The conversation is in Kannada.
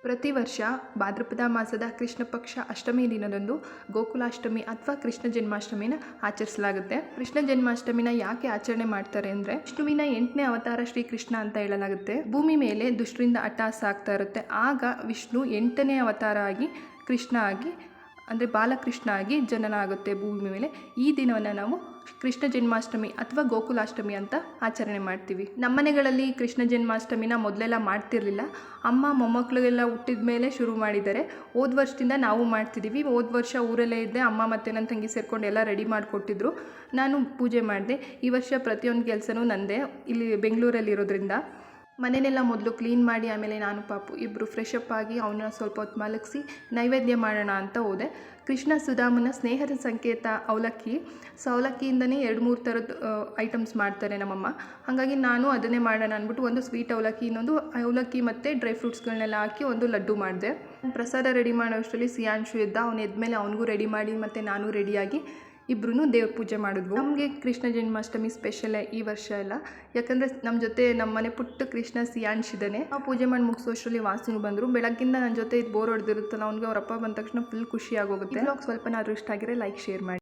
ಪ್ರತಿ ವರ್ಷ ಭಾದ್ರಪದ ಮಾಸದ ಕೃಷ್ಣ ಪಕ್ಷ ಅಷ್ಟಮಿ ದಿನದಂದು ಗೋಕುಲಾಷ್ಟಮಿ ಅಥವಾ ಕೃಷ್ಣ ಜನ್ಮಾಷ್ಟಮಿನ ಆಚರಿಸಲಾಗುತ್ತೆ. ಕೃಷ್ಣ ಜನ್ಮಾಷ್ಟಮಿನ ಯಾಕೆ ಆಚರಣೆ ಮಾಡ್ತಾರೆ ಅಂದರೆ, ವಿಷ್ಣುವಿನ 8ನೇ ಅವತಾರ ಶ್ರೀಕೃಷ್ಣ ಅಂತ ಹೇಳಲಾಗುತ್ತೆ. ಭೂಮಿ ಮೇಲೆ ದುಷ್ಟರಿಂದ ಅಟ್ಟಹಾಸ ಆಗ್ತಾ ಇರುತ್ತೆ. ಆಗ ವಿಷ್ಣು 8ನೇ ಅವತಾರ ಆಗಿ ಕೃಷ್ಣ ಆಗಿ ಅಂದರೆ ಬಾಲಕೃಷ್ಣ ಆಗಿ ಜನನ ಆಗುತ್ತೆ ಭೂಮಿ ಮೇಲೆ. ಈ ದಿನವನ್ನು ನಾವು ಕೃಷ್ಣ ಜನ್ಮಾಷ್ಟಮಿ ಅಥವಾ ಗೋಕುಲಾಷ್ಟಮಿ ಅಂತ ಆಚರಣೆ ಮಾಡ್ತೀವಿ. ನಮ್ಮನೆಗಳಲ್ಲಿ ಕೃಷ್ಣ ಜನ್ಮಾಷ್ಟಮಿನ ಮೊದಲೆಲ್ಲ ಮಾಡ್ತಿರ್ಲಿಲ್ಲ. ಅಮ್ಮ ಮೊಮ್ಮಕ್ಕಳಿಗೆಲ್ಲ ಹುಟ್ಟಿದ ಮೇಲೆ ಶುರು ಮಾಡಿದ್ದಾರೆ. ಹೋದ ವರ್ಷದಿಂದ ನಾವು ಮಾಡ್ತಿದ್ದೀವಿ. ಹೋದ ವರ್ಷ ಊರಲ್ಲೇ ಇದ್ದೆ. ಅಮ್ಮ ಮತ್ತು ನನ್ನ ತಂಗಿ ಸೇರ್ಕೊಂಡು ಎಲ್ಲ ರೆಡಿ ಮಾಡಿಕೊಟ್ಟಿದ್ರು. ನಾನು ಪೂಜೆ ಮಾಡಿದೆ. ಈ ವರ್ಷ ಪ್ರತಿಯೊಂದು ಕೆಲಸನೂ ನಂದೇ, ಇಲ್ಲಿ ಬೆಂಗಳೂರಲ್ಲಿ ಇರೋದ್ರಿಂದ. ಮನೆಯೆಲ್ಲ ಮೊದಲು ಕ್ಲೀನ್ ಮಾಡಿ ಆಮೇಲೆ ನಾನು ಪಾಪು ಇಬ್ಬರು ಫ್ರೆಶ್ ಅಪ್ ಆಗಿ ಅವನ್ನ ಸ್ವಲ್ಪ ಹೊತ್ತು ಮಲಗಿಸಿ ನೈವೇದ್ಯ ಮಾಡೋಣ ಅಂತ ಹೋದೆ. ಕೃಷ್ಣ ಸುಧಾಮನ ಸ್ನೇಹದ ಸಂಕೇತ ಅವಲಕ್ಕಿ. ಸೊ ಅವಲಕ್ಕಿಯಿಂದನೇ 2-3 ಥರದ್ದು ಐಟಮ್ಸ್ ಮಾಡ್ತಾರೆ ನಮ್ಮಮ್ಮ. ಹಾಗಾಗಿ ನಾನು ಅದನ್ನೇ ಮಾಡೋಣ ಅಂದ್ಬಿಟ್ಟು ಒಂದು ಸ್ವೀಟ್ ಅವಲಕ್ಕಿ, ಇನ್ನೊಂದು ಅವಲಕ್ಕಿ ಮತ್ತು ಡ್ರೈ ಫ್ರೂಟ್ಸ್ಗಳನ್ನೆಲ್ಲ ಹಾಕಿ ಒಂದು ಲಡ್ಡು ಮಾಡಿದೆ. ಪ್ರಸಾದ ರೆಡಿ ಮಾಡೋ ಅಷ್ಟರಲ್ಲಿ ಸಿಯಾನ್ಶು ಇದ್ದ. ಅವನು ಎದ್ಮೇಲೆ ಅವನಿಗೂ ರೆಡಿ ಮಾಡಿ ಮತ್ತು ನಾನು ರೆಡಿಯಾಗಿ ಇಬ್ಬರೂ ದೇವ್ರ ಪೂಜೆ ಮಾಡಿದ್ವು. ನಮಗೆ ಕೃಷ್ಣ ಜನ್ಮಾಷ್ಟಮಿ ಸ್ಪೆಷಲೇ ಈ ವರ್ಷ ಎಲ್ಲ. ಯಾಕಂದರೆ ನಮ್ಮ ಜೊತೆ ನಮ್ಮ ಮನೆ ಪುಟ್ಟ ಕೃಷ್ಣ ಸಿಯಾನ್ಶ್ ಇದ್ದಾನೆ. ನಾವು ಪೂಜೆ ಮಾಡಿ ಮುಗಿಸೋಷ್ಟರಲ್ಲಿ ವಾಸನು ಬಂದರು. ಬೆಳಗ್ಗಿಂದ ನನ್ನ ಜೊತೆ ಇದು ಬೋರ್ ಹೊಡೆದಿರುತ್ತಲ್ಲ, ಅವ್ನಿಗೆ ಅವರಪ್ಪ ಬಂದ ತಕ್ಷಣ ಫುಲ್ ಖುಷಿ ಆಗೋಗುತ್ತೆ. ಬ್ಲಾಗ್ ಸ್ವಲ್ಪನಾದ್ರೂ ಇಷ್ಟ ಆಗಿದ್ರೆ ಲೈಕ್ ಶೇರ್ ಮಾಡಿ.